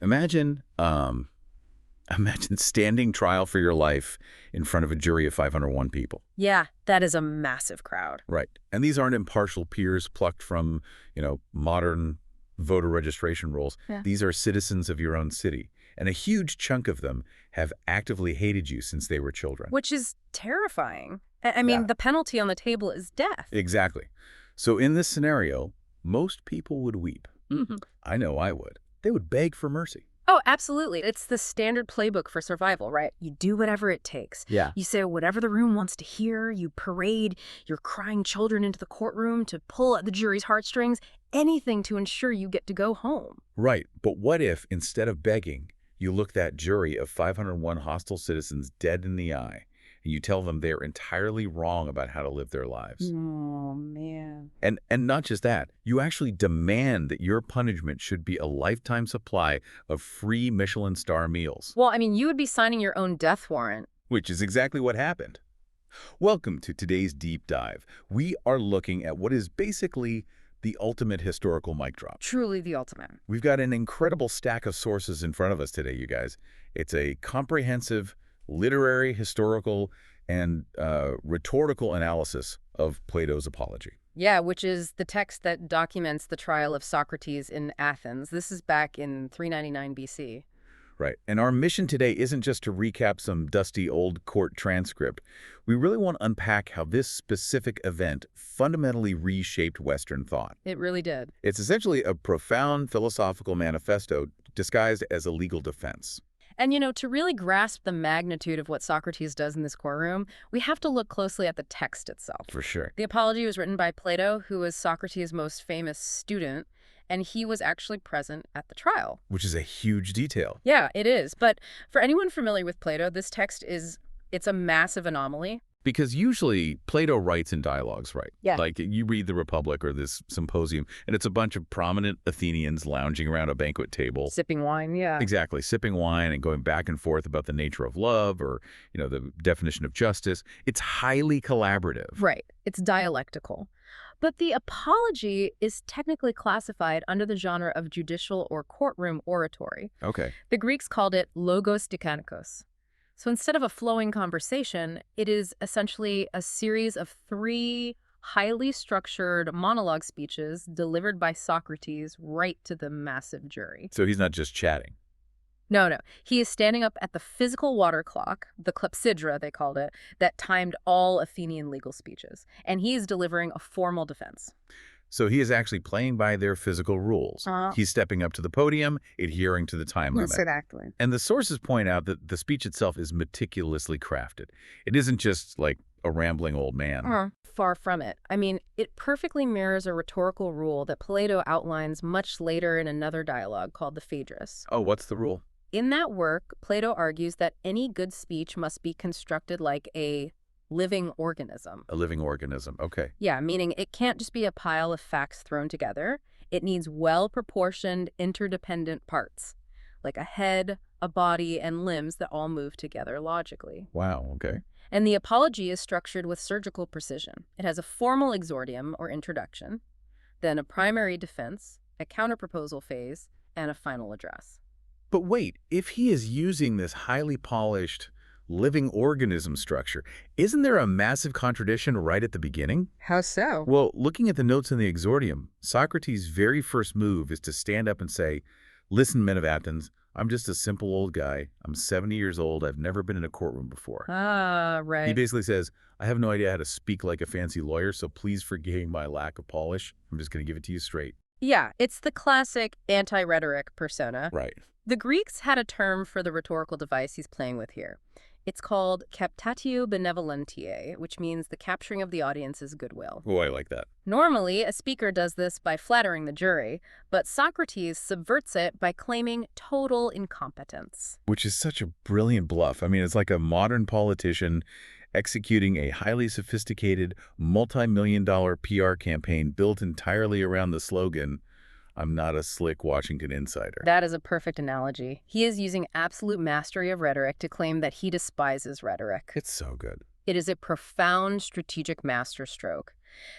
Imagine, imagine standing trial for your life in front of a jury of 501 people. Yeah, that is a massive crowd. Right. And these aren't impartial peers plucked from, modern voter registration rolls. Yeah. These are citizens of your own city. And a huge chunk of them have actively hated you since they were children. Which is terrifying. I mean, Yeah. the penalty on the table is death. Exactly. So in this scenario, most people would weep. Mhm. I know I would. They would beg for mercy. Oh, absolutely. It's the standard playbook for survival, right? You do whatever it takes. Yeah. You say whatever the room wants to hear. You parade your crying children into the courtroom to pull at the jury's heartstrings. Anything to ensure you get to go home. Right. But what if, instead of begging, you look that jury of 501 hostile citizens dead in the eye, and you tell them they're entirely wrong about how to live their lives? Oh, man. And not just that, you actually demand that your punishment should be a lifetime supply of free Michelin star meals. Well, I mean, you would be signing your own death warrant. Which is exactly what happened. Welcome to today's deep dive. We are looking at what is basically the ultimate historical mic drop. Truly the ultimate. We've got an incredible stack of sources in front of us today, you guys. It's a comprehensive literary, historical, and rhetorical analysis of Plato's Apology. Yeah, which is the text that documents the trial of Socrates in Athens. This is back in 399 BC. Right. And our mission today isn't just to recap some dusty old court transcript. We really want to unpack how this specific event fundamentally reshaped Western thought. It really did. It's essentially a profound philosophical manifesto disguised as a legal defense. And, to really grasp the magnitude of what Socrates does in this courtroom, we have to look closely at the text itself. For sure. The Apology was written by Plato, who was Socrates' most famous student, and he was actually present at the trial. Which is a huge detail. Yeah, it is. But for anyone familiar with Plato, this text it's a massive anomaly. Because usually Plato writes in dialogues, right? Yeah. Like you read the Republic or this symposium, and it's a bunch of prominent Athenians lounging around a banquet table. Sipping wine, yeah. Exactly. Sipping wine and going back and forth about the nature of love or, the definition of justice. It's highly collaborative. Right. It's dialectical. But the Apology is technically classified under the genre of judicial or courtroom oratory. Okay. The Greeks called it logos dikanikos. So instead of a flowing conversation, it is essentially a series of 3 highly structured monologue speeches delivered by Socrates right to the massive jury. So he's not just chatting. No. He is standing up at the physical water clock, the clepsydra they called it, that timed all Athenian legal speeches. And he is delivering a formal defense. So he is actually playing by their physical rules. He's stepping up to the podium, adhering to the time limit. Exactly. And the sources point out that the speech itself is meticulously crafted. It isn't just like a rambling old man. Far from it. I mean, it perfectly mirrors a rhetorical rule that Plato outlines much later in another dialogue called the Phaedrus. Oh, what's the rule? In that work, Plato argues that any good speech must be constructed like a living organism. A living organism. Okay. Yeah, meaning it can't just be a pile of facts thrown together. It needs well-proportioned, interdependent parts, like a head, a body, and limbs that all move together logically. Wow, okay. And the Apology is structured with surgical precision. It has a formal exordium or introduction, then a primary defense, a counterproposal phase, and a final address. But wait, if he is using this highly polished living organism structure, isn't there a massive contradiction right at the beginning? How so? Well, looking at the notes in the exordium, Socrates' very first move is to stand up and say, "Listen, men of Athens, I'm just a simple old guy. I'm 70 years old. I've never been in a courtroom before." Right. He basically says, "I have no idea how to speak like a fancy lawyer, so please forgive my lack of polish. I'm just going to give it to you straight." Yeah, it's the classic anti-rhetoric persona. Right. The Greeks had a term for the rhetorical device he's playing with here. It's called captatio benevolentiae, which means the capturing of the audience's goodwill. Oh, I like that. Normally, a speaker does this by flattering the jury, but Socrates subverts it by claiming total incompetence. Which is such a brilliant bluff. I mean, it's like a modern politician executing a highly sophisticated, multi-million-dollar PR campaign built entirely around the slogan, "I'm not a slick Washington insider." That is a perfect analogy. He is using absolute mastery of rhetoric to claim that he despises rhetoric. It's so good. It is a profound strategic masterstroke.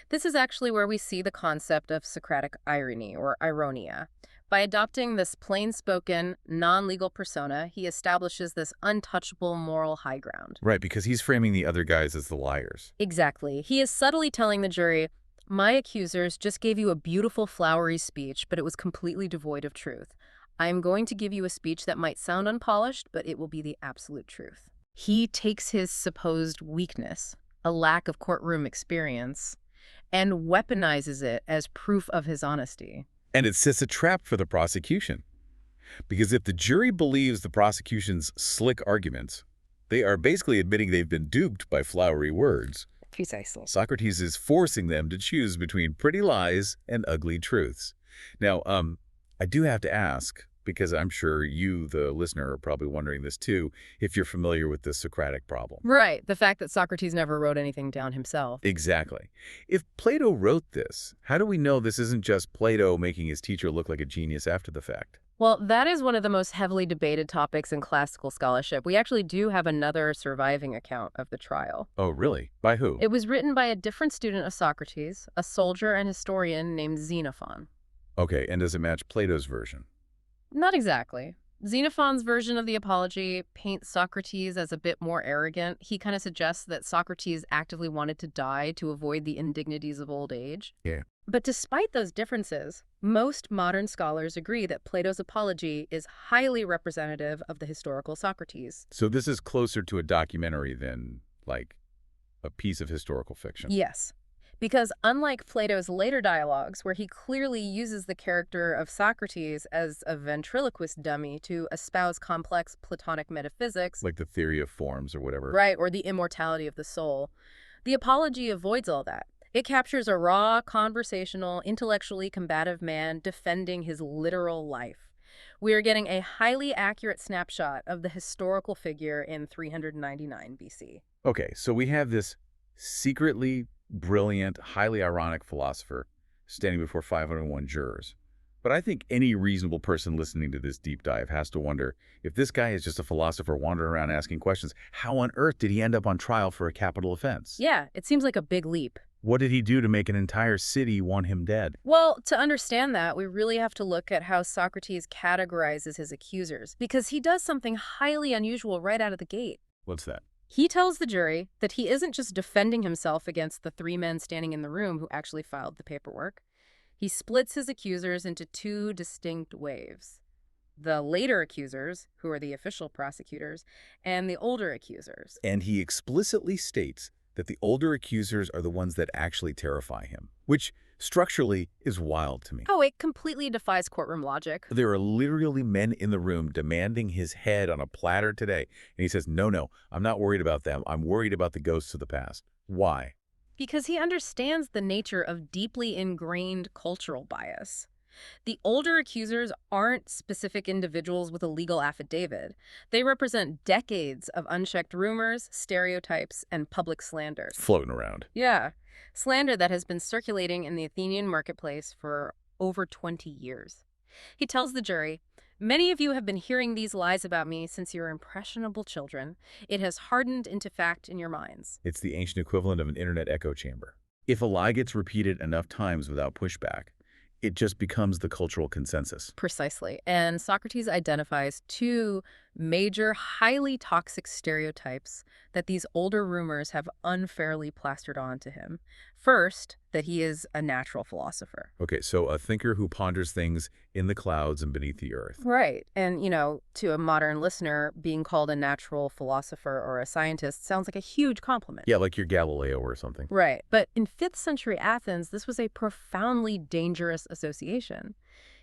This is actually where we see the concept of Socratic irony or ironia. By adopting this plain-spoken, non-legal persona, he establishes this untouchable moral high ground. Right, because he's framing the other guys as the liars. Exactly. He is subtly telling the jury, my accusers just gave you a beautiful, flowery speech, but it was completely devoid of truth. I am going to give you a speech that might sound unpolished, but it will be the absolute truth. He takes his supposed weakness, a lack of courtroom experience, and weaponizes it as proof of his honesty. And it sets a trap for the prosecution. Because if the jury believes the prosecution's slick arguments, they are basically admitting they've been duped by flowery words. Precisely. Socrates is forcing them to choose between pretty lies and ugly truths. Now, I do have to ask, because I'm sure you, the listener, are probably wondering this too, if you're familiar with the Socratic problem. Right, the fact that Socrates never wrote anything down himself. Exactly. If Plato wrote this, how do we know this isn't just Plato making his teacher look like a genius after the fact? Well, that is one of the most heavily debated topics in classical scholarship. We actually do have another surviving account of the trial. Oh, really? By who? It was written by a different student of Socrates, a soldier and historian named Xenophon. Okay, and does it match Plato's version? Not exactly. Xenophon's version of the Apology paints Socrates as a bit more arrogant. He kind of suggests that Socrates actively wanted to die to avoid the indignities of old age. Yeah. But despite those differences, most modern scholars agree that Plato's Apology is highly representative of the historical Socrates. So this is closer to a documentary than, like, a piece of historical fiction. Yes. Because unlike Plato's later dialogues, where he clearly uses the character of Socrates as a ventriloquist dummy to espouse complex Platonic metaphysics, Like the theory of forms or whatever. right, or the immortality of the soul, the Apology avoids all that. It captures a raw, conversational, intellectually combative man defending his literal life. We are getting a highly accurate snapshot of the historical figure in 399 BC. Okay, so we have this secretly brilliant, highly ironic philosopher standing before 501 jurors. But I think any reasonable person listening to this deep dive has to wonder, if this guy is just a philosopher wandering around asking questions, how on earth did he end up on trial for a capital offense? Yeah, it seems like a big leap. What did he do to make an entire city want him dead? Well, to understand that, we really have to look at how Socrates categorizes his accusers, because he does something highly unusual right out of the gate. What's that? He tells the jury that he isn't just defending himself against the three men standing in the room who actually filed the paperwork. He splits his accusers into two distinct waves. The later accusers, who are the official prosecutors, and the older accusers. And he explicitly states that the older accusers are the ones that actually terrify him, which structurally is wild to me. Oh, it completely defies courtroom logic. There are literally men in the room demanding his head on a platter today. And he says, no, I'm not worried about them. I'm worried about the ghosts of the past. Why? Because he understands the nature of deeply ingrained cultural bias. The older accusers aren't specific individuals with a legal affidavit. They represent decades of unchecked rumors, stereotypes, and public slander. Floating around. Yeah, slander that has been circulating in the Athenian marketplace for over 20 years. He tells the jury, many of you have been hearing these lies about me since you were impressionable children. It has hardened into fact in your minds. It's the ancient equivalent of an internet echo chamber. If a lie gets repeated enough times without pushback, it just becomes the cultural consensus. Precisely. And Socrates identifies two major, highly toxic stereotypes that these older rumors have unfairly plastered onto him. First, that he is a natural philosopher. Okay, so a thinker who ponders things in the clouds and beneath the earth. Right. And, to a modern listener, being called a natural philosopher or a scientist sounds like a huge compliment. Yeah, like you're Galileo or something. Right. But in 5th century Athens, this was a profoundly dangerous association.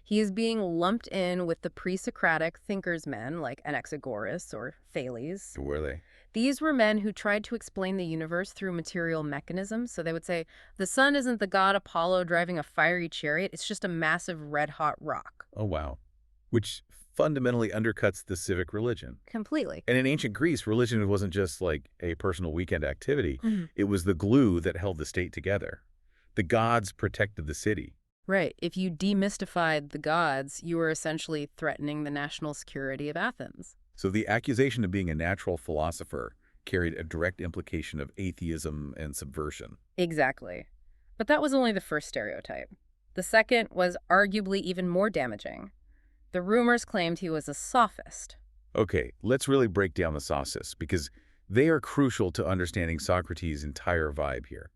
He is being lumped in with the pre-Socratic thinkers men like Anaxagoras or Thales. Who were they? These were men who tried to explain the universe through material mechanisms. So they would say, the sun isn't the god Apollo driving a fiery chariot, it's just a massive red-hot rock. Oh, wow. Which fundamentally undercuts the civic religion. Completely. And in ancient Greece, religion wasn't just like a personal weekend activity. Mm-hmm. It was the glue that held the state together. The gods protected the city. Right. If you demystified the gods, you were essentially threatening the national security of Athens. So the accusation of being a natural philosopher carried a direct implication of atheism and subversion. Exactly. But that was only the first stereotype. The second was arguably even more damaging. The rumors claimed he was a sophist. Okay, let's really break down the sophists, because they are crucial to understanding Socrates' entire vibe here.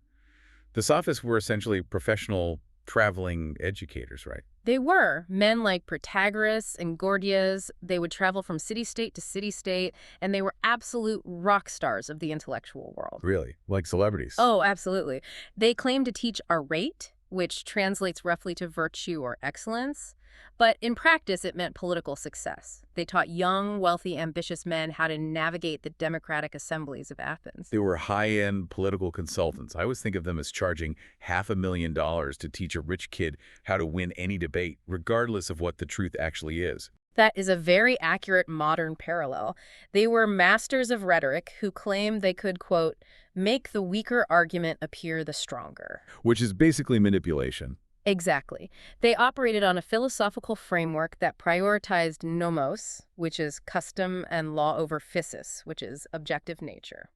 The sophists were essentially professional traveling educators, right? They were men like Protagoras and Gorgias. They would travel from city-state to city-state, and they were absolute rock stars of the intellectual world. Really? Like celebrities? Oh, absolutely. They claimed to teach arete, which translates roughly to virtue or excellence. But in practice, it meant political success. They taught young, wealthy, ambitious men how to navigate the democratic assemblies of Athens. They were high-end political consultants. I always think of them as charging $500,000 to teach a rich kid how to win any debate, regardless of what the truth actually is. That is a very accurate modern parallel. They were masters of rhetoric who claimed they could, quote, make the weaker argument appear the stronger. Which is basically manipulation. Exactly. They operated on a philosophical framework that prioritized nomos, which is custom, and law over physis, which is objective nature.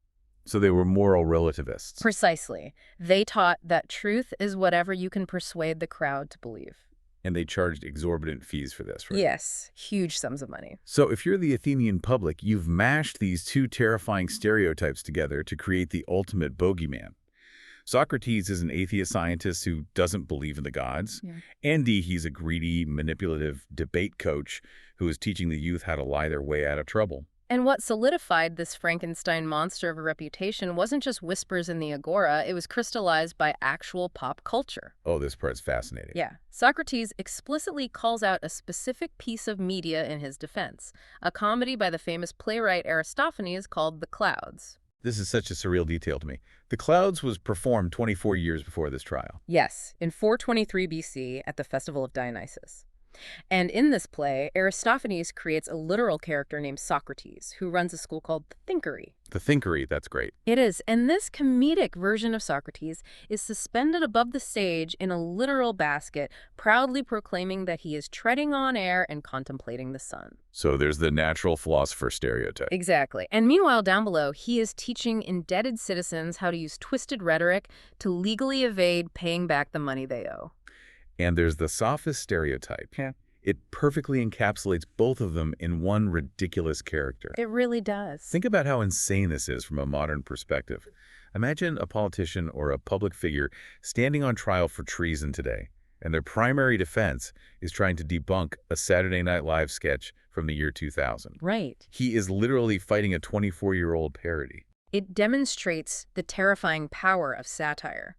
So they were moral relativists. Precisely. They taught that truth is whatever you can persuade the crowd to believe. And they charged exorbitant fees for this, right? Yes, huge sums of money. So if you're the Athenian public, you've mashed these two terrifying stereotypes together to create the ultimate bogeyman. Socrates is an atheist scientist who doesn't believe in the gods. Yeah. Andy, he's a greedy, manipulative debate coach who is teaching the youth how to lie their way out of trouble. And what solidified this Frankenstein monster of a reputation wasn't just whispers in the agora, it was crystallized by actual pop culture. Oh, this part's fascinating. Yeah. Socrates explicitly calls out a specific piece of media in his defense, a comedy by the famous playwright Aristophanes called The Clouds. This is such a surreal detail to me. The Clouds was performed 24 years before this trial. Yes, in 423 BC at the Festival of Dionysus. And in this play, Aristophanes creates a literal character named Socrates, who runs a school called the Thinkery. The Thinkery, that's great. It is, and this comedic version of Socrates is suspended above the stage in a literal basket, proudly proclaiming that he is treading on air and contemplating the sun. So there's the natural philosopher stereotype. Exactly. And meanwhile, down below, he is teaching indebted citizens how to use twisted rhetoric to legally evade paying back the money they owe. And there's the sophist stereotype. Yeah. It perfectly encapsulates both of them in one ridiculous character. It really does. Think about how insane this is from a modern perspective. Imagine a politician or a public figure standing on trial for treason today, and their primary defense is trying to debunk a Saturday Night Live sketch from the year 2000. Right. He is literally fighting a 24-year-old parody. It demonstrates the terrifying power of satire.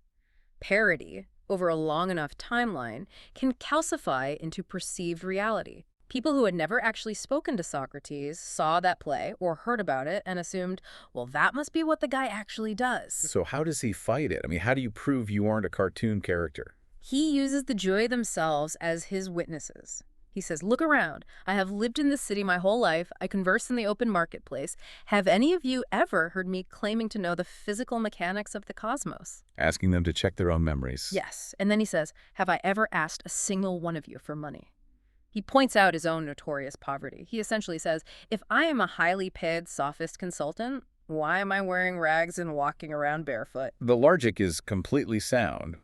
Parody, over a long enough timeline, can calcify into perceived reality. People who had never actually spoken to Socrates saw that play or heard about it and assumed, well, that must be what the guy actually does. So how does he fight it? I mean, how do you prove you aren't a cartoon character? He uses the jury themselves as his witnesses. He says, look around. I have lived in this city my whole life. I converse in the open marketplace. Have any of you ever heard me claiming to know the physical mechanics of the cosmos? Asking them to check their own memories. Yes. And then he says, have I ever asked a single one of you for money? He points out his own notorious poverty. He essentially says, if I am a highly paid sophist consultant, why am I wearing rags and walking around barefoot? The logic is completely sound.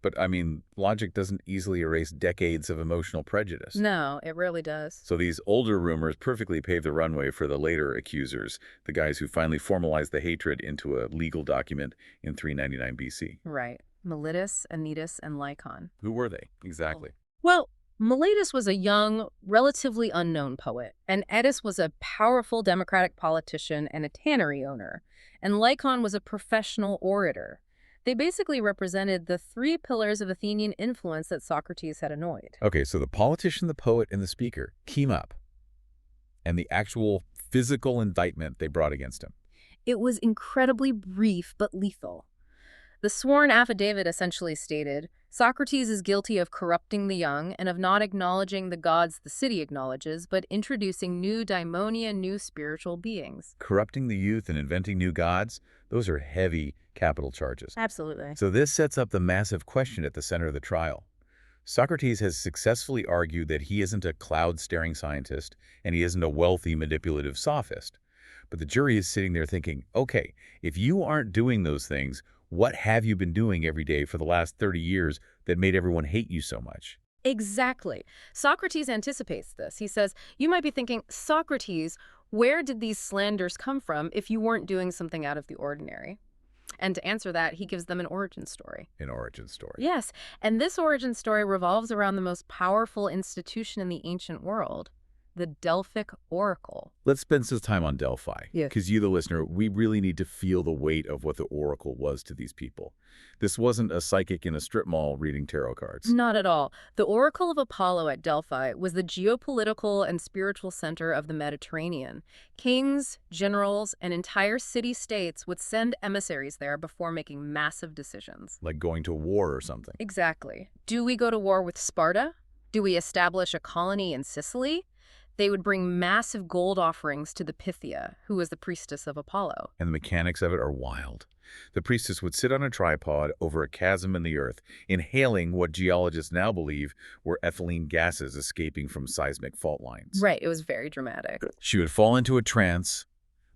But, I mean, logic doesn't easily erase decades of emotional prejudice. No, it really does. So these older rumors perfectly pave the runway for the later accusers, the guys who finally formalized the hatred into a legal document in 399 BC. Right. Miletus, Anytus, and Lycon. Who were they, exactly? Well, Miletus was a young, relatively unknown poet, and Anytus was a powerful democratic politician and a tannery owner, and Lycon was a professional orator. They basically represented the three pillars of Athenian influence that Socrates had annoyed. Okay, so the politician, the poet, and the speaker team up, and the actual physical indictment they brought against him. It was incredibly brief but lethal. The sworn affidavit essentially stated, Socrates is guilty of corrupting the young and of not acknowledging the gods the city acknowledges, but introducing new daimonia, new spiritual beings. Corrupting the youth and inventing new gods, those are heavy capital charges. Absolutely. So this sets up the massive question at the center of the trial. Socrates has successfully argued that he isn't a cloud-staring scientist and he isn't a wealthy, manipulative sophist. But the jury is sitting there thinking, okay, if you aren't doing those things, What have you been doing every day for the last 30 years that made everyone hate you so much? Exactly. Socrates anticipates this. He says, you might be thinking, Socrates, where did these slanders come from if you weren't doing something out of the ordinary? And to answer that, he gives them an origin story. An origin story. Yes, and this origin story revolves around the most powerful institution in the ancient world, the Delphic oracle. Let's spend some time on Delphi. Yes. Because you, the listener, we really need to feel the weight of what the oracle was to these people. This wasn't a psychic in a strip mall reading tarot cards. Not at all. The Oracle of Apollo at Delphi was the geopolitical and spiritual center of the Mediterranean. Kings, generals, and entire city-states would send emissaries there before making massive decisions. Like going to war or something. Exactly. Do we go to war with Sparta? Do we establish a colony in Sicily? They would bring massive gold offerings to the Pythia, who was the priestess of Apollo. And the mechanics of it are wild. The priestess would sit on a tripod over a chasm in the earth, inhaling what geologists now believe were ethylene gases escaping from seismic fault lines. Right, it was very dramatic. She would fall into a trance,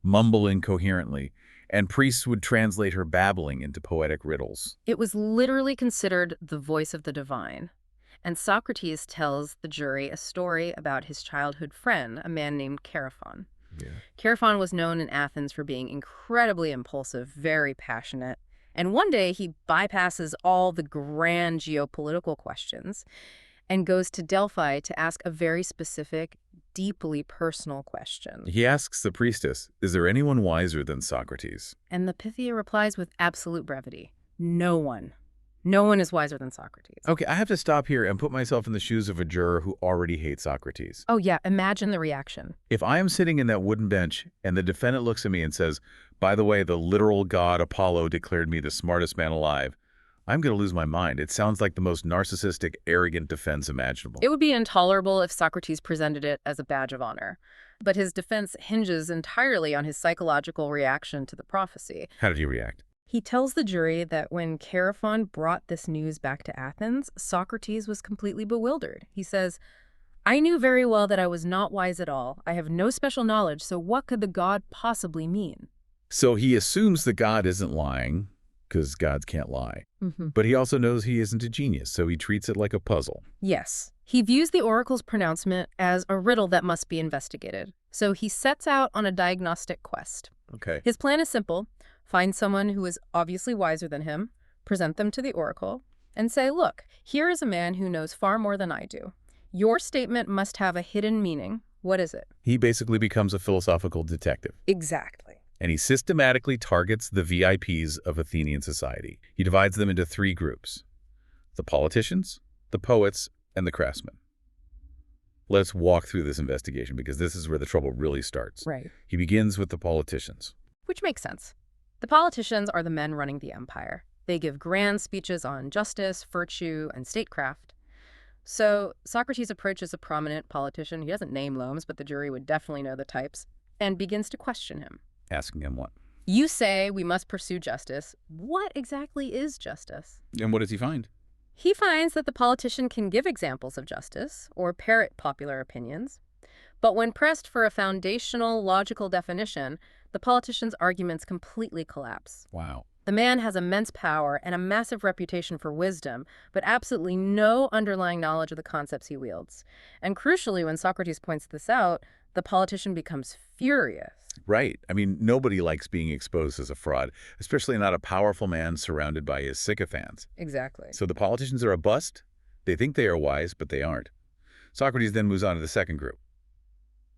mumble incoherently, and priests would translate her babbling into poetic riddles. It was literally considered the voice of the divine. And Socrates tells the jury a story about his childhood friend, a man named Chaerephon. Yeah. Chaerephon was known in Athens for being incredibly impulsive, very passionate. And one day he bypasses all the grand geopolitical questions and goes to Delphi to ask a very specific, deeply personal question. He asks the priestess, is there anyone wiser than Socrates? And the Pythia replies with absolute brevity, no one. No one is wiser than Socrates. Okay, I have to stop here and put myself in the shoes of a juror who already hates Socrates. Oh yeah, imagine the reaction. If I am sitting in that wooden bench and the defendant looks at me and says, by the way, the literal god Apollo declared me the smartest man alive, I'm going to lose my mind. It sounds like the most narcissistic, arrogant defense imaginable. It would be intolerable if Socrates presented it as a badge of honor. But his defense hinges entirely on his psychological reaction to the prophecy. How did he react? He tells the jury that when Chaerephon brought this news back to Athens, Socrates was completely bewildered. He says, I knew very well that I was not wise at all. I have no special knowledge, so what could the god possibly mean? So he assumes the god isn't lying, because gods can't lie. But he also knows he isn't a genius, so he treats it like a puzzle. Yes. He views the oracle's pronouncement as a riddle that must be investigated. So he sets out on a diagnostic quest. Okay. His plan is simple. Find someone who is obviously wiser than him, present them to the oracle, and say, look, here is a man who knows far more than I do. Your statement must have a hidden meaning. What is it? He basically becomes a philosophical detective. Exactly. And he systematically targets the VIPs of Athenian society. He divides them into three groups: the politicians, the poets, and the craftsmen. Let's walk through this investigation because this is where the trouble really starts. Right. He begins with the politicians. Which makes sense. The politicians are the men running the empire. They give grand speeches on justice, virtue, and statecraft. So Socrates approaches a prominent politician. He doesn't name Loams, but the jury would definitely know the types, and begins to question him. Asking him what? You say we must pursue justice. What exactly is justice? And what does he find? He finds that the politician can give examples of justice or parrot popular opinions. But when pressed for a foundational logical definition, the politician's arguments completely collapse. Wow. The man has immense power and a massive reputation for wisdom, but absolutely no underlying knowledge of the concepts he wields. And crucially, when Socrates points this out, the politician becomes furious. Right. I mean, nobody likes being exposed as a fraud, especially not a powerful man surrounded by his sycophants. Exactly. So the politicians are a bust. They think they are wise, but they aren't. Socrates then moves on to the second group,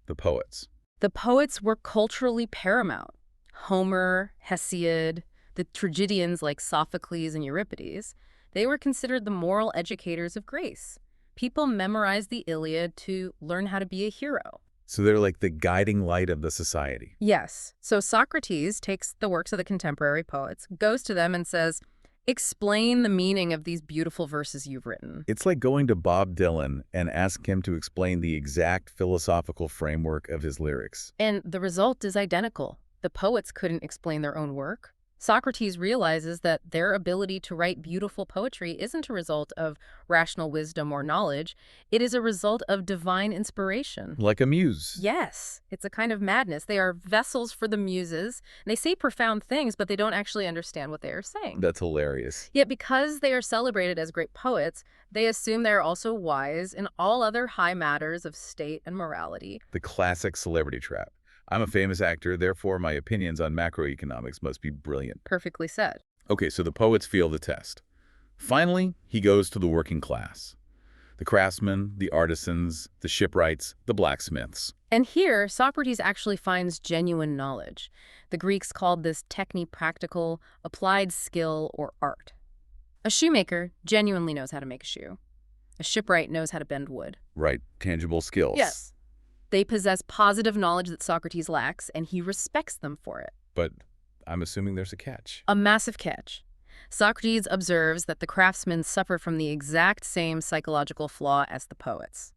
the poets. The poets were culturally paramount. Homer, Hesiod, the tragedians like Sophocles and Euripides, they were considered the moral educators of Greece. People memorized the Iliad to learn how to be a hero. So they're like the guiding light of the society. Yes. So Socrates takes the works of the contemporary poets, goes to them and says, explain the meaning of these beautiful verses you've written. It's like going to Bob Dylan and ask him to explain the exact philosophical framework of his lyrics. And the result is identical. The poets couldn't explain their own work. Socrates realizes that their ability to write beautiful poetry isn't a result of rational wisdom or knowledge. It is a result of divine inspiration. Like a muse. Yes, it's a kind of madness. They are vessels for the muses. And they say profound things, but they don't actually understand what they are saying. That's hilarious. Yet because they are celebrated as great poets, they assume they are also wise in all other high matters of state and morality. The classic celebrity trap. I'm a famous actor, therefore my opinions on macroeconomics must be brilliant. Perfectly said. Okay, so the poets fail the test. Finally, he goes to the working class. The craftsmen, the artisans, the shipwrights, the blacksmiths. And here, Socrates actually finds genuine knowledge. The Greeks called this techni-practical, applied skill, or art. A shoemaker genuinely knows how to make a shoe. A shipwright knows how to bend wood. Right, tangible skills. Yes. They possess positive knowledge that Socrates lacks, and he respects them for it. But I'm assuming there's a catch. A massive catch. Socrates observes that the craftsmen suffer from the exact same psychological flaw as the poets.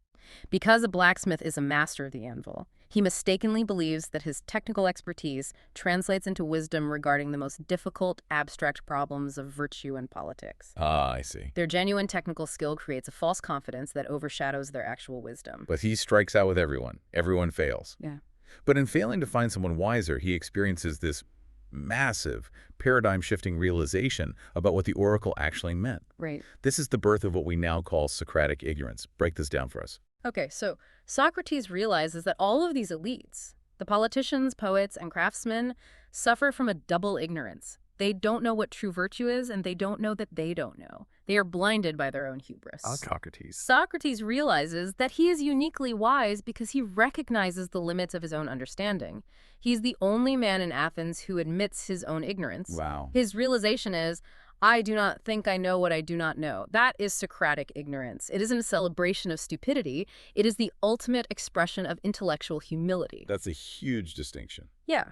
Because a blacksmith is a master of the anvil, he mistakenly believes that his technical expertise translates into wisdom regarding the most difficult, abstract problems of virtue and politics. Ah, I see. Their genuine technical skill creates a false confidence that overshadows their actual wisdom. But he strikes out with everyone. Everyone fails. Yeah. But in failing to find someone wiser, he experiences this massive, paradigm-shifting realization about what the oracle actually meant. Right. This is the birth of what we now call Socratic ignorance. Break this down for us. Okay, so Socrates realizes that all of these elites, the politicians, poets, and craftsmen, suffer from a double ignorance. They don't know what true virtue is, and they don't know that they don't know. They are blinded by their own hubris. Socrates. Socrates realizes that he is uniquely wise because he recognizes the limits of his own understanding. He's the only man in Athens who admits his own ignorance. Wow. His realization is, I do not think I know what I do not know. That is Socratic ignorance. It isn't a celebration of stupidity. It is the ultimate expression of intellectual humility. That's a huge distinction. Yeah.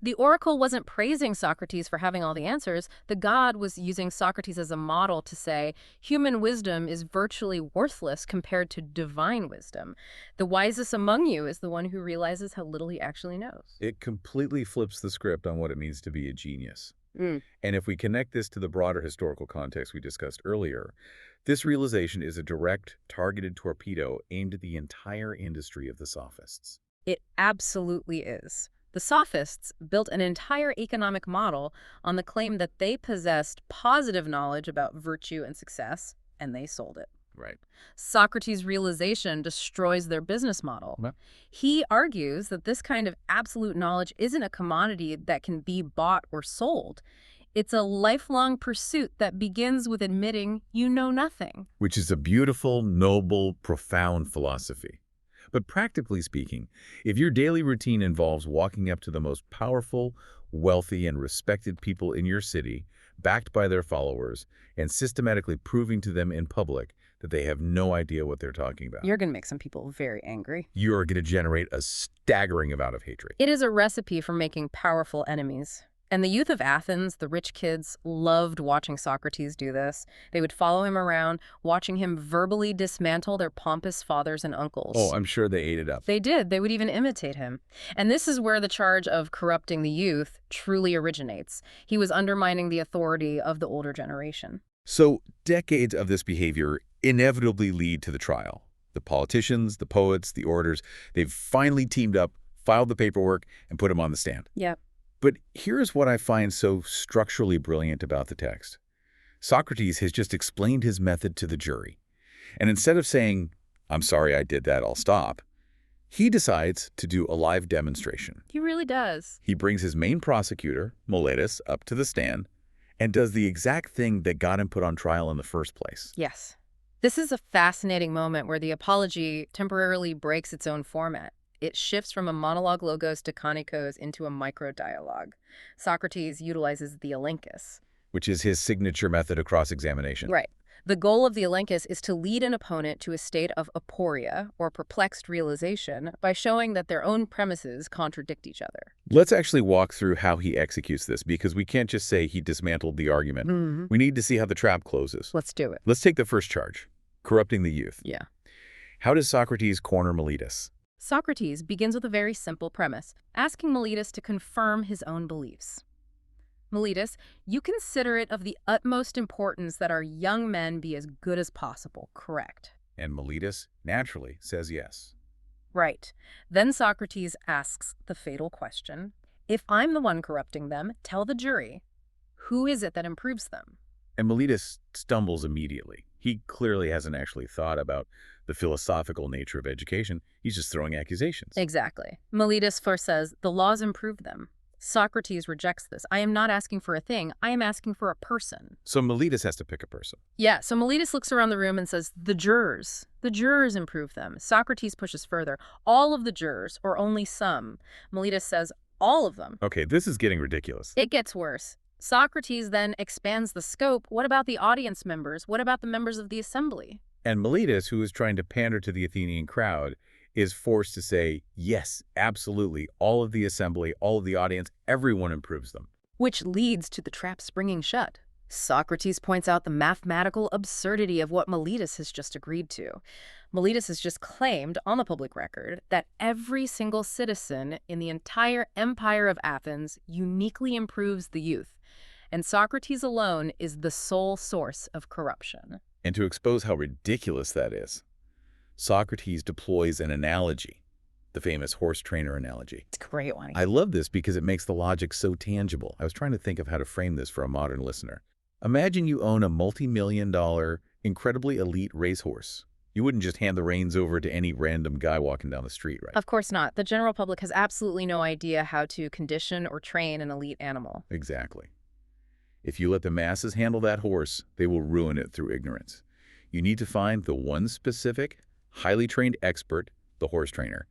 The oracle wasn't praising Socrates for having all the answers. The god was using Socrates as a model to say, human wisdom is virtually worthless compared to divine wisdom. The wisest among you is the one who realizes how little he actually knows. It completely flips the script on what it means to be a genius. Mm. And if we connect this to the broader historical context we discussed earlier, this realization is a direct, targeted torpedo aimed at the entire industry of the sophists. It absolutely is. The sophists built an entire economic model on the claim that they possessed positive knowledge about virtue and success, and they sold it. Right. Socrates' realization destroys their business model. Yep. He argues that this kind of absolute knowledge isn't a commodity that can be bought or sold. It's a lifelong pursuit that begins with admitting you know nothing. Which is a beautiful, noble, profound philosophy. But practically speaking, if your daily routine involves walking up to the most powerful, wealthy, and respected people in your city, backed by their followers, and systematically proving to them in public that they have no idea what they're talking about, You're going to make some people very angry. you are going to generate a staggering amount of hatred. It is a recipe for making powerful enemies. And the youth of Athens, the rich kids, loved watching Socrates do this. They would follow him around, watching him verbally dismantle their pompous fathers and uncles. Oh, I'm sure they ate it up. They did. They would even imitate him. And this is where the charge of corrupting the youth truly originates. He was undermining the authority of the older generation. So decades of this behavior inevitably lead to the trial. The politicians, the poets, the orators, they've finally teamed up, filed the paperwork, and put him on the stand. Yep. But here's what I find so structurally brilliant about the text. Socrates has just explained his method to the jury. And instead of saying, I'm sorry I did that, I'll stop, he decides to do a live demonstration. He really does. He brings his main prosecutor, Miletus, up to the stand and does the exact thing that got him put on trial in the first place. Yes. This is a fascinating moment where the apology temporarily breaks its own format. It shifts from a monologue logos to konikos into a micro-dialogue. Socrates utilizes the elenchus. Which is his signature method of cross-examination. Right. The goal of the elenchus is to lead an opponent to a state of aporia, or perplexed realization, by showing that their own premises contradict each other. Let's actually walk through how he executes this, because we can't just say he dismantled the argument. We need to see how the trap closes. Let's do it. Let's take the first charge, corrupting the youth. Yeah. How does Socrates corner Miletus? Socrates begins with a very simple premise, asking Miletus to confirm his own beliefs. Meletus, you consider it of the utmost importance that our young men be as good as possible, correct? And Meletus, naturally, says yes. Right. Then Socrates asks the fatal question, if I'm the one corrupting them, tell the jury, who is it that improves them? And Meletus stumbles immediately. He clearly hasn't actually thought about the philosophical nature of education. He's just throwing accusations. Exactly. Meletus first says, the laws improve them. Socrates rejects this. I am not asking for a thing. I am asking for a person. So Meletus has to pick a person. Yeah, so Meletus looks around the room and says, the jurors. The jurors improve them. Socrates pushes further. All of the jurors, or only some. Meletus says, all of them. Okay, this is getting ridiculous. It gets worse. Socrates then expands the scope. What about the audience members? What about the members of the assembly? And Meletus, who is trying to pander to the Athenian crowd, is forced to say, yes, absolutely, all of the assembly, all of the audience, everyone improves them. Which leads to the trap springing shut. Socrates points out the mathematical absurdity of what Meletus has just agreed to. Meletus has just claimed on the public record that every single citizen in the entire empire of Athens uniquely improves the youth, and Socrates alone is the sole source of corruption. And to expose how ridiculous that is, Socrates deploys an analogy, the famous horse trainer analogy. It's a great one. I love this because it makes the logic so tangible. I was trying to think of how to frame this for a modern listener. Imagine you own a multi-million-dollar, incredibly elite racehorse. You wouldn't just hand the reins over to any random guy walking down the street, right? Of course not. The general public has absolutely no idea how to condition or train an elite animal. Exactly. If you let the masses handle that horse, they will ruin it through ignorance. You need to find the one specific, highly trained expert, the horse trainer,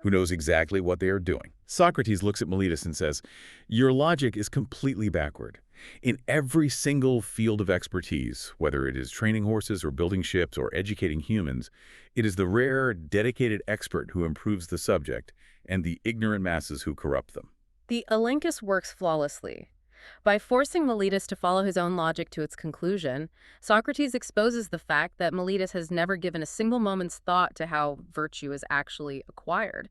who knows exactly what they are doing. Socrates looks at Meletus and says, your logic is completely backward. In every single field of expertise, whether it is training horses or building ships or educating humans, it is the rare, dedicated expert who improves the subject and the ignorant masses who corrupt them. The Elenchus works flawlessly. By forcing Meletus to follow his own logic to its conclusion, Socrates exposes the fact that Meletus has never given a single moment's thought to how virtue is actually acquired.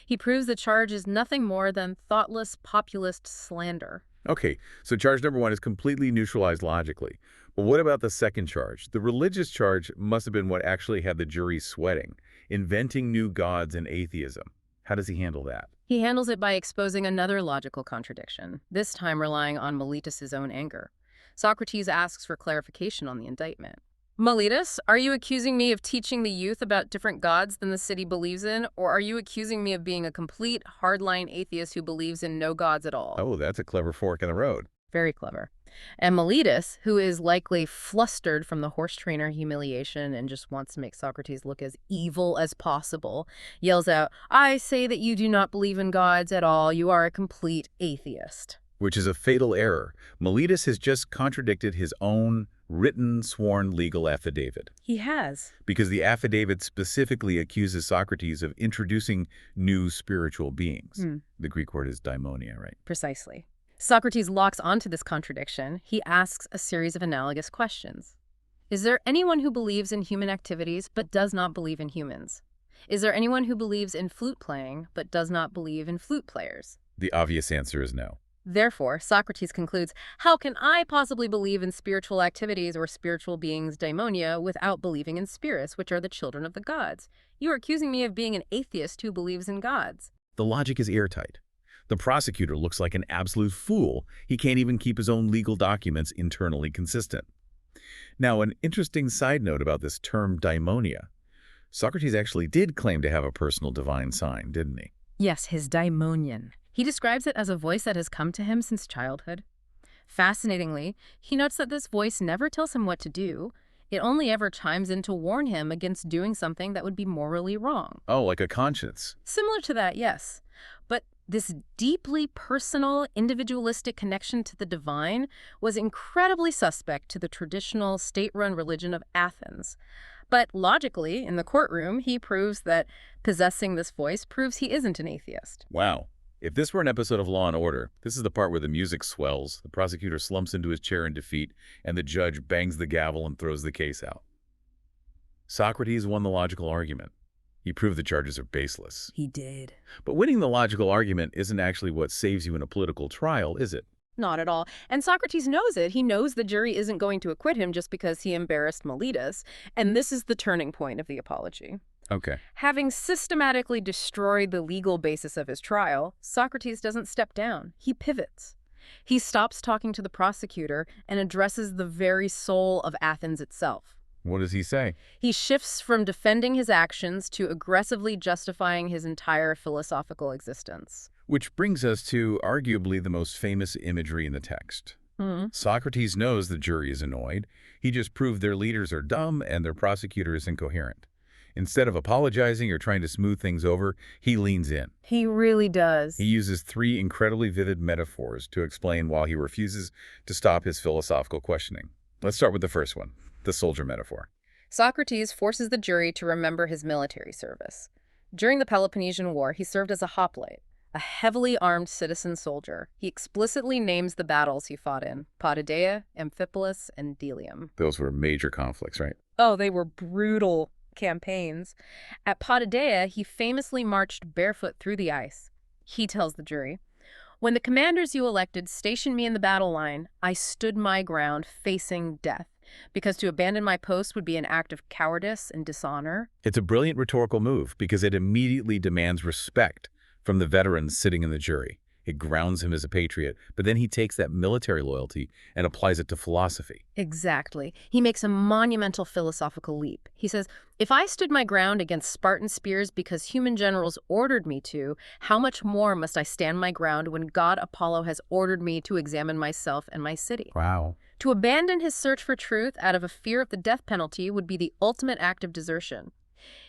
He proves the charge is nothing more than thoughtless populist slander. Okay, so charge number one is completely neutralized logically. But what about the second charge? The religious charge must have been what actually had the jury sweating, inventing new gods and atheism. How does he handle that? He handles it by exposing another logical contradiction, this time relying on Meletus's own anger. Socrates asks for clarification on the indictment. Meletus, are you accusing me of teaching the youth about different gods than the city believes in, or are you accusing me of being a complete hardline atheist who believes in no gods at all? Oh, that's a clever fork in the road. Very clever. And Meletus, who is likely flustered from the horse trainer humiliation and just wants to make Socrates look as evil as possible, yells out, I say that you do not believe in gods at all. You are a complete atheist. Which is a fatal error. Meletus has just contradicted his own written, sworn legal affidavit. He has. Because the affidavit specifically accuses Socrates of introducing new spiritual beings. The Greek word is daimonia, right? Precisely. Socrates locks onto this contradiction. He asks a series of analogous questions. Is there anyone who believes in human activities but does not believe in humans? Is there anyone who believes in flute playing but does not believe in flute players? The obvious answer is no. Therefore, Socrates concludes, how can I possibly believe in spiritual activities or spiritual beings, daimonia, without believing in spirits, which are the children of the gods? You are accusing me of being an atheist who believes in gods. The logic is airtight. The prosecutor looks like an absolute fool. He can't even keep his own legal documents internally consistent. Now, an interesting side note about this term daimonia. Socrates actually did claim to have a personal divine sign, didn't he? Yes, his daimonion. He describes it as a voice that has come to him since childhood. Fascinatingly, he notes that this voice never tells him what to do. It only ever chimes in to warn him against doing something that would be morally wrong. Oh, like a conscience. Similar to that, yes. But this deeply personal, individualistic connection to the divine was incredibly suspect to the traditional state-run religion of Athens. But logically, in the courtroom, he proves that possessing this voice proves he isn't an atheist. Wow. If this were an episode of Law & Order, this is the part where the music swells, the prosecutor slumps into his chair in defeat, and the judge bangs the gavel and throws the case out. Socrates won the logical argument. He proved the charges are baseless. He did. But winning the logical argument isn't actually what saves you in a political trial, is it? Not at all. And Socrates knows it. He knows the jury isn't going to acquit him just because he embarrassed Miletus. And this is the turning point of the apology. Okay. Having systematically destroyed the legal basis of his trial, Socrates doesn't step down. He pivots. He stops talking to the prosecutor and addresses the very soul of Athens itself. What does he say? He shifts from defending his actions to aggressively justifying his entire philosophical existence. Which brings us to arguably the most famous imagery in the text. Socrates knows the jury is annoyed. He just proved their leaders are dumb and their prosecutor is incoherent. Instead of apologizing or trying to smooth things over, he leans in. He really does. He uses three incredibly vivid metaphors to explain why he refuses to stop his philosophical questioning. Let's start with the first one, the soldier metaphor. Socrates forces the jury to remember his military service. During the Peloponnesian War, he served as a hoplite, a heavily armed citizen soldier. He explicitly names the battles he fought in: Potidaea, Amphipolis, and Delium. Those were major conflicts, right? Oh, they were brutal campaigns. At Potidaea, he famously marched barefoot through the ice. He tells the jury, "When the commanders you elected stationed me in the battle line, I stood my ground facing death, because to abandon my post would be an act of cowardice and dishonor." It's a brilliant rhetorical move because it immediately demands respect from the veterans sitting in the jury. It grounds him as a patriot, but then he takes that military loyalty and applies it to philosophy. Exactly. He makes a monumental philosophical leap. He says, "If I stood my ground against Spartan spears because human generals ordered me to, how much more must I stand my ground when God Apollo has ordered me to examine myself and my city?" Wow. To abandon his search for truth out of a fear of the death penalty would be the ultimate act of desertion.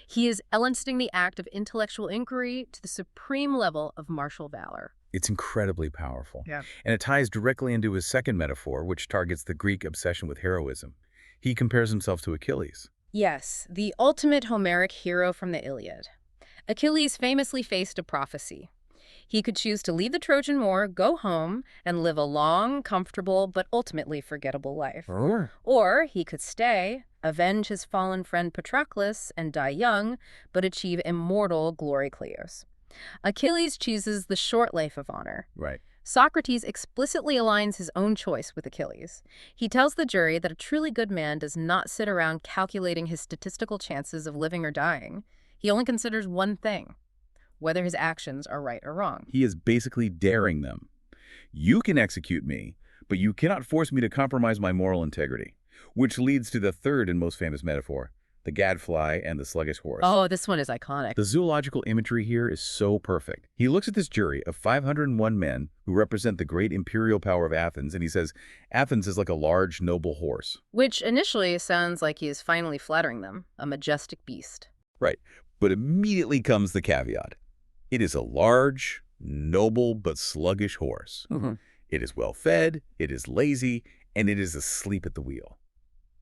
He is eliciting the act of intellectual inquiry to the supreme level of martial valor. It's incredibly powerful. Yeah. And it ties directly into his second metaphor, which targets the Greek obsession with heroism. He compares himself to Achilles. Yes, the ultimate Homeric hero from the Iliad. Achilles famously faced a prophecy. He could choose to leave the Trojan War, go home, and live a long, comfortable, but ultimately forgettable life. Or he could stay, avenge his fallen friend Patroclus, and die young, but achieve immortal glory Cleos. Achilles chooses the short life of honor. Right. Socrates explicitly aligns his own choice with Achilles. He tells the jury that a truly good man does not sit around calculating his statistical chances of living or dying. He only considers one thing: whether his actions are right or wrong. He is basically daring them. You can execute me, but you cannot force me to compromise my moral integrity. Which leads to the third and most famous metaphor, the gadfly and the sluggish horse. Oh, this one is iconic. The zoological imagery here is so perfect. He looks at this jury of 501 men who represent the great imperial power of Athens, and he says, Athens is like a large, noble horse. Which initially sounds like he is finally flattering them, a majestic beast. Right, but immediately comes the caveat. It is a large, noble, but sluggish horse. It is well-fed, it is lazy, and it is asleep at the wheel.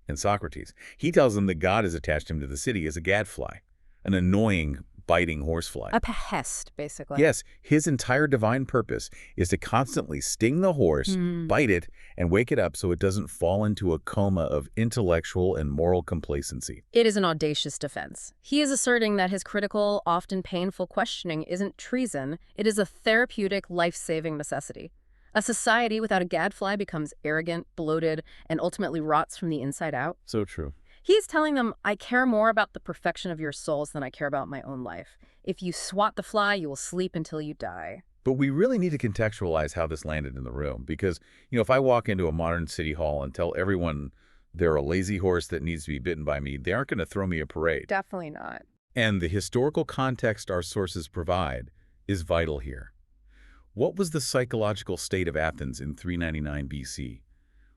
And Socrates, he tells them that God has attached him to the city as a gadfly, an annoying, biting horsefly. A pest, basically. Yes, his entire divine purpose is to constantly sting the horse, bite it, and wake it up so it doesn't fall into a coma of intellectual and moral complacency. It is an audacious defense. He is asserting that his critical, often painful questioning isn't treason, it is a therapeutic, life-saving necessity. A society without a gadfly becomes arrogant, bloated, and ultimately rots from the inside out. So true. He's telling them, I care more about the perfection of your souls than I care about my own life. If you swat the fly, you will sleep until you die. But we really need to contextualize how this landed in the room because, if I walk into a modern city hall and tell everyone they're a lazy horse that needs to be bitten by me, they aren't going to throw me a parade. Definitely not. And the historical context our sources provide is vital here. What was the psychological state of Athens in 399 BC?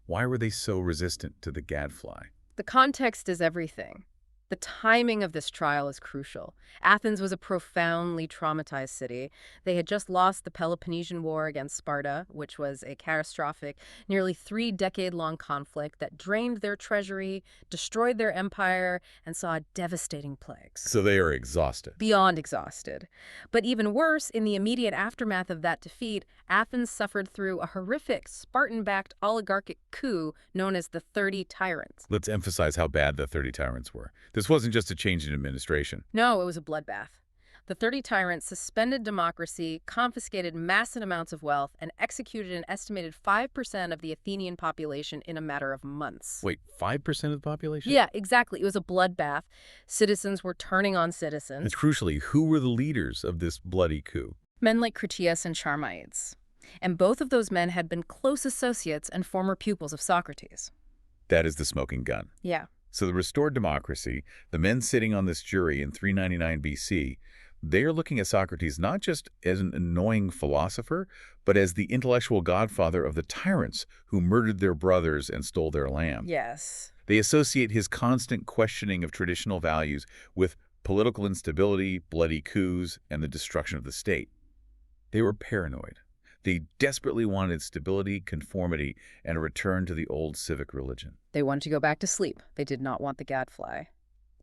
Why were they so resistant to the gadfly? The context is everything. The timing of this trial is crucial. Athens was a profoundly traumatized city. They had just lost the Peloponnesian War against Sparta, which was a catastrophic, nearly 3-decade-long conflict that drained their treasury, destroyed their empire, and saw devastating plagues. So they are exhausted. Beyond exhausted. But even worse, in the immediate aftermath of that defeat, Athens suffered through a horrific Spartan-backed oligarchic coup known as the 30 Tyrants. Let's emphasize how bad the 30 Tyrants were. This wasn't just a change in administration. No, it was a bloodbath. The 30 tyrants suspended democracy, confiscated massive amounts of wealth, and executed an estimated 5% of the Athenian population in a matter of months. Wait, 5% of the population? Yeah, exactly. It was a bloodbath. Citizens were turning on And citizens. crucially, who were the leaders of this bloody coup? Men like Critias and Charmides. And both of those men had been close associates and former pupils of Socrates. That is the smoking gun. Yeah. So the restored democracy, the men sitting on this jury in 399 BC, they are looking at Socrates not just as an annoying philosopher, but as the intellectual godfather of the tyrants who murdered their brothers and stole their land. Yes. They associate his constant questioning of traditional values with political instability, bloody coups, and the destruction of the state. They were paranoid. They desperately wanted stability, conformity, and a return to the old civic religion. They wanted to go back to sleep. They did not want the gadfly.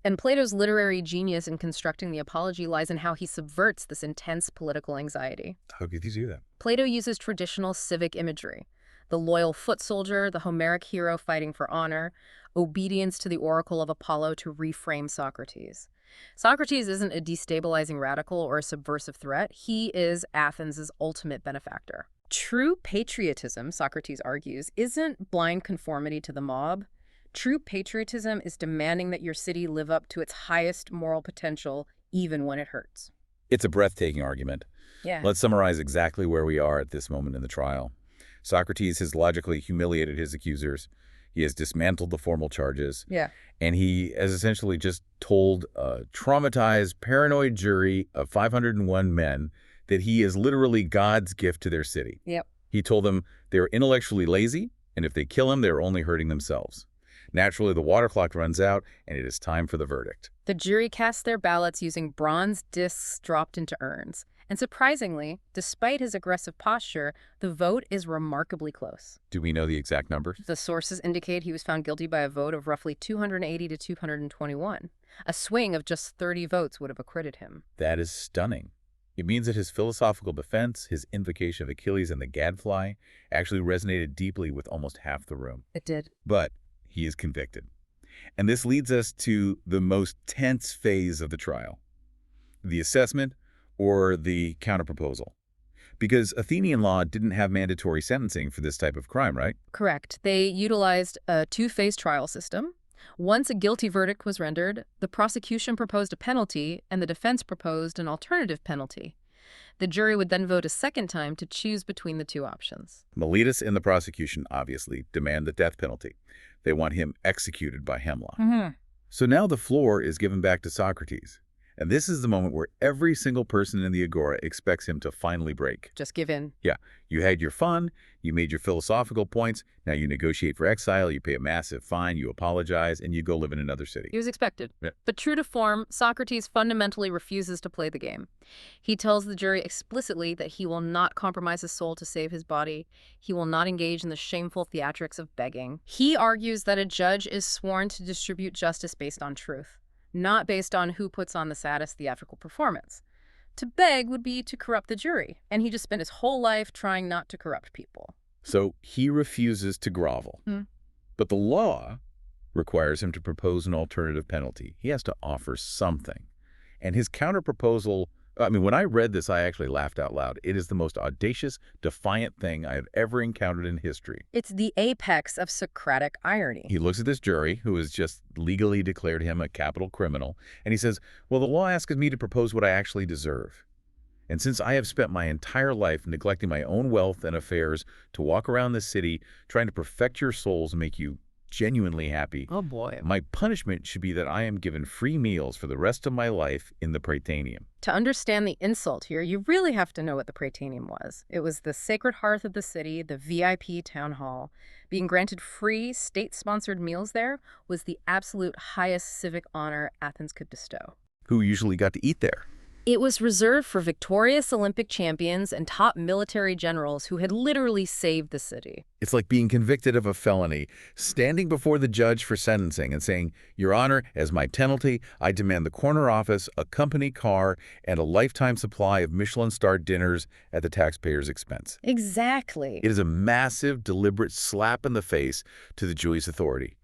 And Plato's literary genius in constructing the Apology lies in how he subverts this intense political anxiety. How could you do that? Plato uses traditional civic imagery: the loyal foot soldier, the Homeric hero fighting for honor, obedience to the oracle of Apollo to reframe Socrates. Socrates isn't a destabilizing radical or a subversive threat. He is Athens' ultimate benefactor. True patriotism, Socrates argues, isn't blind conformity to the mob. True patriotism is demanding that your city live up to its highest moral potential, even when it hurts. It's a breathtaking argument. Yeah. Let's summarize exactly where we are at this moment in the trial. Socrates has logically humiliated his accusers. He has dismantled the formal charges. Yeah. And he has essentially just told a traumatized, paranoid jury of 501 men that he is literally God's gift to their city. Yep. He told them they're intellectually lazy, and if they kill him, they're only hurting themselves. Naturally, the water clock runs out, and it is time for the verdict. The jury cast their ballots using bronze discs dropped into urns. And surprisingly, despite his aggressive posture, the vote is remarkably close. Do we know the exact numbers? The sources indicate he was found guilty by a vote of roughly 280 to 221. A swing of just 30 votes would have acquitted him. That is stunning. It means that his philosophical defense, his invocation of Achilles and the gadfly, actually resonated deeply with almost half the room. It did. But he is convicted. And this leads us to the most tense phase of the trial: the assessment or the counterproposal. Because Athenian law didn't have mandatory sentencing for this type of crime, right? Correct. They utilized a two-phase trial system. Once a guilty verdict was rendered, the prosecution proposed a penalty and the defense proposed an alternative penalty. The jury would then vote a second time to choose between the two options. Miletus and the prosecution obviously demand the death penalty. They want him executed by hemlock. So now the floor is given back to Socrates. And this is the moment where every single person in the agora expects him to finally break. Just give in. Yeah, you had your fun, you made your philosophical points, now you negotiate for exile, you pay a massive fine, you apologize, and you go live in another city. He was expected. Yeah. But true to form, Socrates fundamentally refuses to play the game. He tells the jury explicitly that he will not compromise his soul to save his body. He will not engage in the shameful theatrics of begging. He argues that a judge is sworn to distribute justice based on truth, not based on who puts on the saddest theatrical performance. To beg would be to corrupt the jury, and he just spent his whole life trying not to corrupt people. So he refuses to grovel. But the law requires him to propose an alternative penalty. He has to offer something. And his counterproposal, I mean, when I read this, I actually laughed out loud. It is the most audacious, defiant thing I have ever encountered in history. It's the apex of Socratic irony. He looks at this jury, who has just legally declared him a capital criminal, and he says, well, the law asks me to propose what I actually deserve. And since I have spent my entire life neglecting my own wealth and affairs to walk around this city trying to perfect your souls and make you genuinely happy, Oh boy. my punishment should be that I am given free meals for the rest of my life in the Prytaneum. To understand the insult here, you really have to know what the Prytaneum was. It was the sacred hearth of the city, the VIP town hall. Being granted free, state-sponsored meals there was the absolute highest civic honor Athens could bestow. Who usually got to eat there? It was reserved for victorious Olympic champions and top military generals who had literally saved the city. It's like being convicted of a felony, standing before the judge for sentencing and saying, Your Honor, as my penalty, I demand the corner office, a company car, and a lifetime supply of Michelin-starred dinners at the taxpayer's expense. Exactly. It is a massive, deliberate slap in the face to the jury's authority.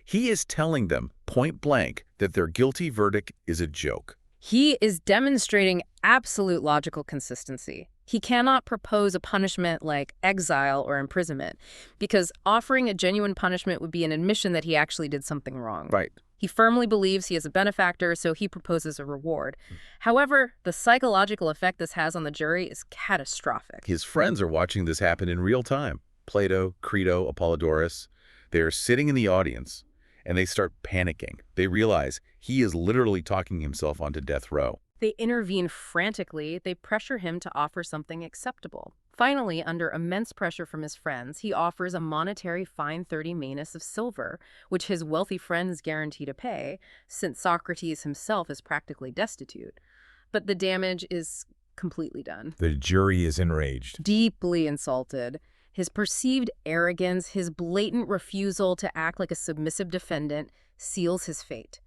He is telling them, point blank, that their guilty verdict is a joke. He is demonstrating absolute logical consistency. He cannot propose a punishment like exile or imprisonment, because offering a genuine punishment would be an admission that he actually did something wrong. Right. He firmly believes he is a benefactor, so he proposes a reward. However, the psychological effect this has on the jury is catastrophic. His friends are watching this happen in real time. Plato, Crito, Apollodorus, they are sitting in the audience, and they start panicking. They realize he is literally talking himself onto death row. They intervene frantically. They pressure him to offer something acceptable. Finally, under immense pressure from his friends, he offers a monetary fine 30 manus of silver, which his wealthy friends guarantee to pay, since Socrates himself is practically destitute. But the damage is completely done. The jury is enraged. Deeply insulted. His perceived arrogance, his blatant refusal to act like a submissive defendant, seals his fate.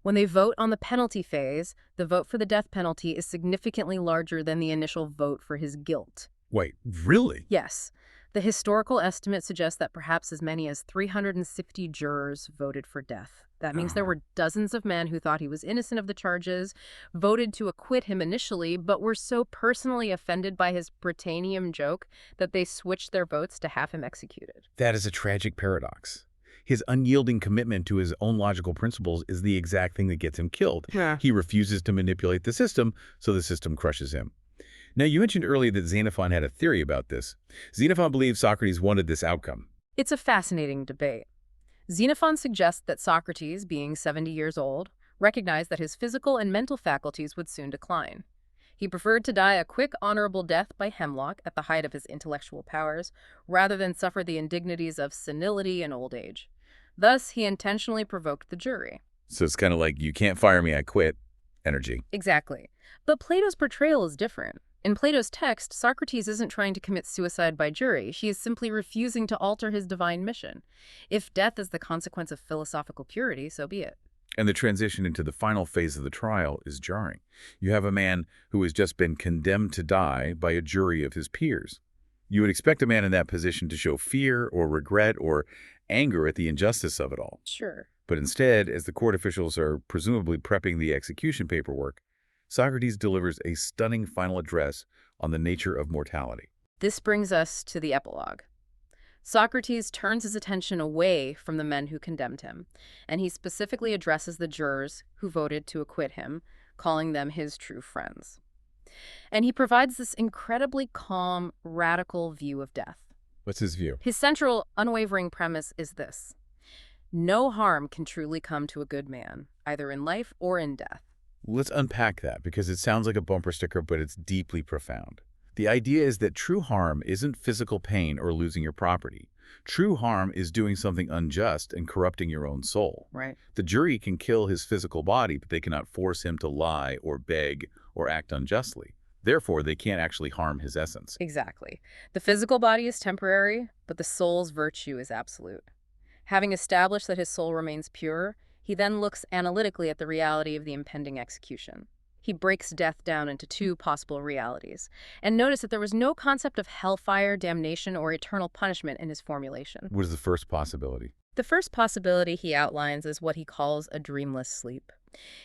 When they vote on the penalty phase, the vote for the death penalty is significantly larger than the initial vote for his guilt. Wait, really? Yes. The historical estimate suggests that perhaps as many as 360 jurors voted for death. That means there were dozens of men who thought he was innocent of the charges, voted to acquit him initially, but were so personally offended by his Britannium joke that they switched their votes to have him executed. That is a tragic paradox. His unyielding commitment to his own logical principles is the exact thing that gets him killed. Yeah. He refuses to manipulate the system, so the system crushes him. Now, you mentioned earlier that Xenophon had a theory about this. Xenophon believes Socrates wanted this outcome. It's a fascinating debate. Xenophon suggests that Socrates, being 70 years old, recognized that his physical and mental faculties would soon decline. He preferred to die a quick, honorable death by hemlock at the height of his intellectual powers, rather than suffer the indignities of senility and old age. Thus, he intentionally provoked the jury. So it's kind of like, you can't fire me, I quit energy. Exactly. But Plato's portrayal is different. In Plato's text, Socrates isn't trying to commit suicide by jury. He is simply refusing to alter his divine mission. If death is the consequence of philosophical purity, so be it. And the transition into the final phase of the trial is jarring. You have a man who has just been condemned to die by a jury of his peers. You would expect a man in that position to show fear or regret or anger at the injustice of it all. Sure. But instead, as the court officials are presumably prepping the execution paperwork, Socrates delivers a stunning final address on the nature of mortality. This brings us to the epilogue. Socrates turns his attention away from the men who condemned him, and he specifically addresses the jurors who voted to acquit him, calling them his true friends. And he provides this incredibly calm, radical view of death. What's his view? His central, unwavering premise is this: no harm can truly come to a good man, either in life or in death. Let's unpack that, because it sounds like a bumper sticker, but it's deeply profound. The idea is that true harm isn't physical pain or losing your property. True harm is doing something unjust and corrupting your own soul. Right. The jury can kill his physical body, but they cannot force him to lie or beg or act unjustly. Therefore, they can't actually harm his essence. Exactly. The physical body is temporary, but the soul's virtue is absolute. Having established that his soul remains pure, he then looks analytically at the reality of the impending execution. He breaks death down into two possible realities. And notice that there was no concept of hellfire, damnation, or eternal punishment in his formulation. What is the first possibility? The first possibility he outlines is what he calls a dreamless sleep.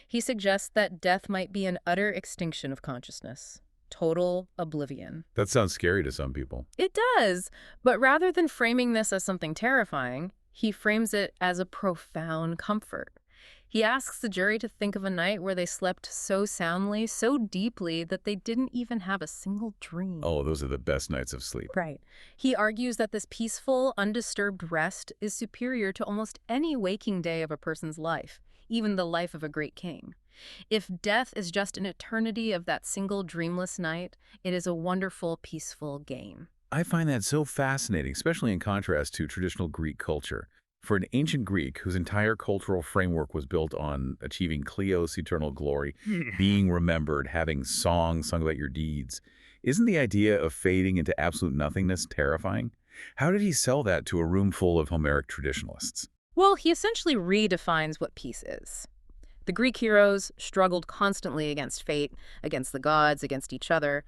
He suggests that death might be an utter extinction of consciousness. Total oblivion. That sounds scary to some people. It does, but rather than framing this as something terrifying, he frames it as a profound comfort. He asks the jury to think of a night where they slept so soundly, so deeply, that they didn't even have a single dream. Oh, those are the best nights of sleep. Right. He argues that this peaceful, undisturbed rest is superior to almost any waking day of a person's life, even the life of a great king. If death is just an eternity of that single dreamless night, it is a wonderful, peaceful game. I find that so fascinating, especially in contrast to traditional Greek culture. For an ancient Greek whose entire cultural framework was built on achieving kleos, eternal glory, being remembered, having songs sung about your deeds, isn't the idea of fading into absolute nothingness terrifying? How did he sell that to a room full of Homeric traditionalists? Well, he essentially redefines what peace is. The Greek heroes struggled constantly against fate, against the gods, against each other.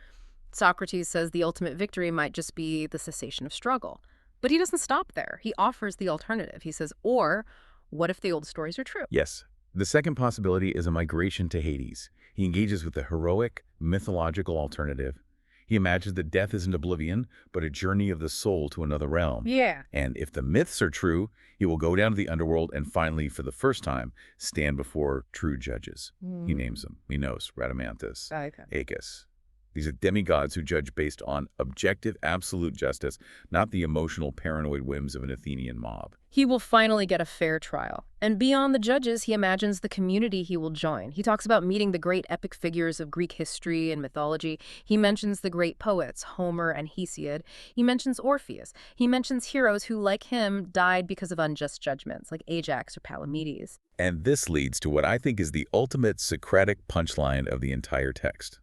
Socrates says the ultimate victory might just be the cessation of struggle. But he doesn't stop there. He offers the alternative. He says, or what if the old stories are true? Yes. The second possibility is a migration to Hades. He engages with the heroic, mythological alternative. He imagines that death isn't oblivion, but a journey of the soul to another realm. Yeah. And if the myths are true, he will go down to the underworld and finally, for the first time, stand before true judges. He names them. Minos, Rhadamanthus, Okay. Acus. These are demigods who judge based on objective, absolute justice, not the emotional, paranoid whims of an Athenian mob. He will finally get a fair trial. And beyond the judges, he imagines the community he will join. He talks about meeting the great epic figures of Greek history and mythology. He mentions the great poets, Homer and Hesiod. He mentions Orpheus. He mentions heroes who, like him, died because of unjust judgments, like Ajax or Palamedes. And this leads to what I think is the ultimate Socratic punchline of the entire text.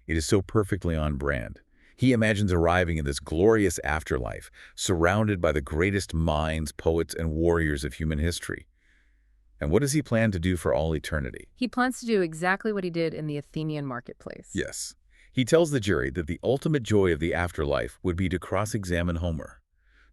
It is so perfectly on brand. He imagines arriving in this glorious afterlife, surrounded by the greatest minds, poets, and warriors of human history. And what does he plan to do for all eternity? He plans to do exactly what he did in the Athenian marketplace. Yes. He tells the jury that the ultimate joy of the afterlife would be to cross-examine Homer,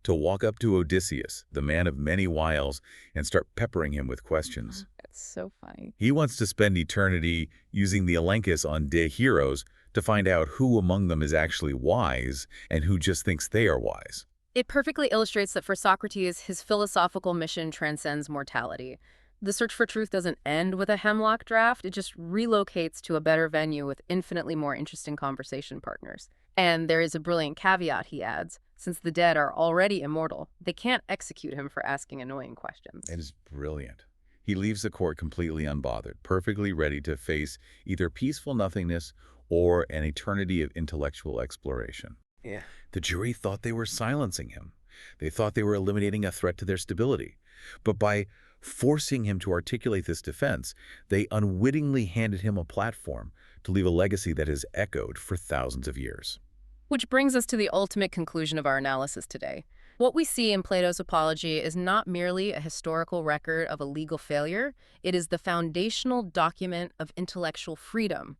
to walk up to Odysseus, the man of many wiles, and start peppering him with questions. That's so funny. He wants to spend eternity using the elenchus on de heroes to find out who among them is actually wise and who just thinks they are wise. It perfectly illustrates that for Socrates, his philosophical mission transcends mortality. The search for truth doesn't end with a hemlock draft, it just relocates to a better venue with infinitely more interesting conversation partners. And there is a brilliant caveat, he adds. Since the dead are already immortal, they can't execute him for asking annoying questions. It is brilliant. He leaves the court completely unbothered, perfectly ready to face either peaceful nothingness or an eternity of intellectual exploration. Yeah. The jury thought they were silencing him. They thought they were eliminating a threat to their stability. But by forcing him to articulate this defense, they unwittingly handed him a platform to leave a legacy that has echoed for thousands of years. Which brings us to the ultimate conclusion of our analysis today. What we see in Plato's Apology is not merely a historical record of a legal failure, it is the foundational document of intellectual freedom.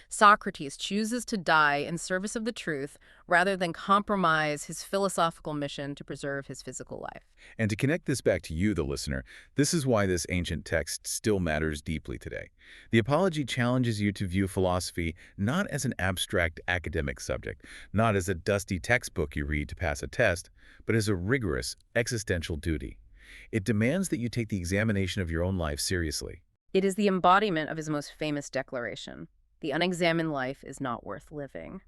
Socrates chooses to die in service of the truth rather than compromise his philosophical mission to preserve his physical life. And to connect this back to you, the listener, this is why this ancient text still matters deeply today. The Apology challenges you to view philosophy not as an abstract academic subject, not as a dusty textbook you read to pass a test, but as a rigorous existential duty. It demands that you take the examination of your own life seriously. It is the embodiment of his most famous declaration. The unexamined life is not worth living.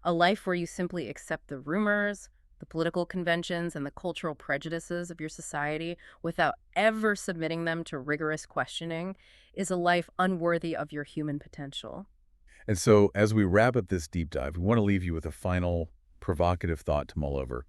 A life where you simply accept the rumors, the political conventions, and the cultural prejudices of your society without ever submitting them to rigorous questioning is a life unworthy of your human potential. And so, as we wrap up this deep dive, we want to leave you with a final provocative thought to mull over.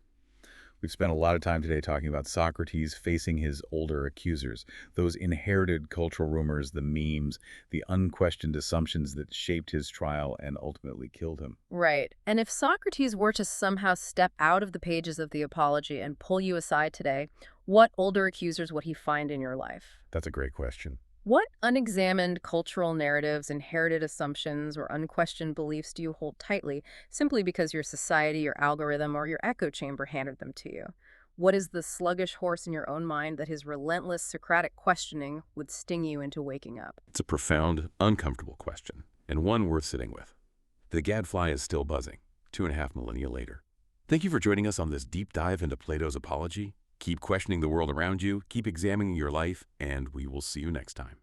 We've spent a lot of time today talking about Socrates facing his older accusers, those inherited cultural rumors, the memes, the unquestioned assumptions that shaped his trial and ultimately killed him. Right. And if Socrates were to somehow step out of the pages of the Apology and pull you aside today, what older accusers would he find in your life? That's a great question. What unexamined cultural narratives, inherited assumptions, or unquestioned beliefs do you hold tightly simply because your society, your algorithm, or your echo chamber handed them to you? What is the sluggish horse in your own mind that his relentless Socratic questioning would sting you into waking up? It's a profound, uncomfortable question, and one worth sitting with. The gadfly is still buzzing, 2.5 millennia later. Thank you for joining us on this deep dive into Plato's Apology. Keep questioning the world around you, keep examining your life, and we will see you next time.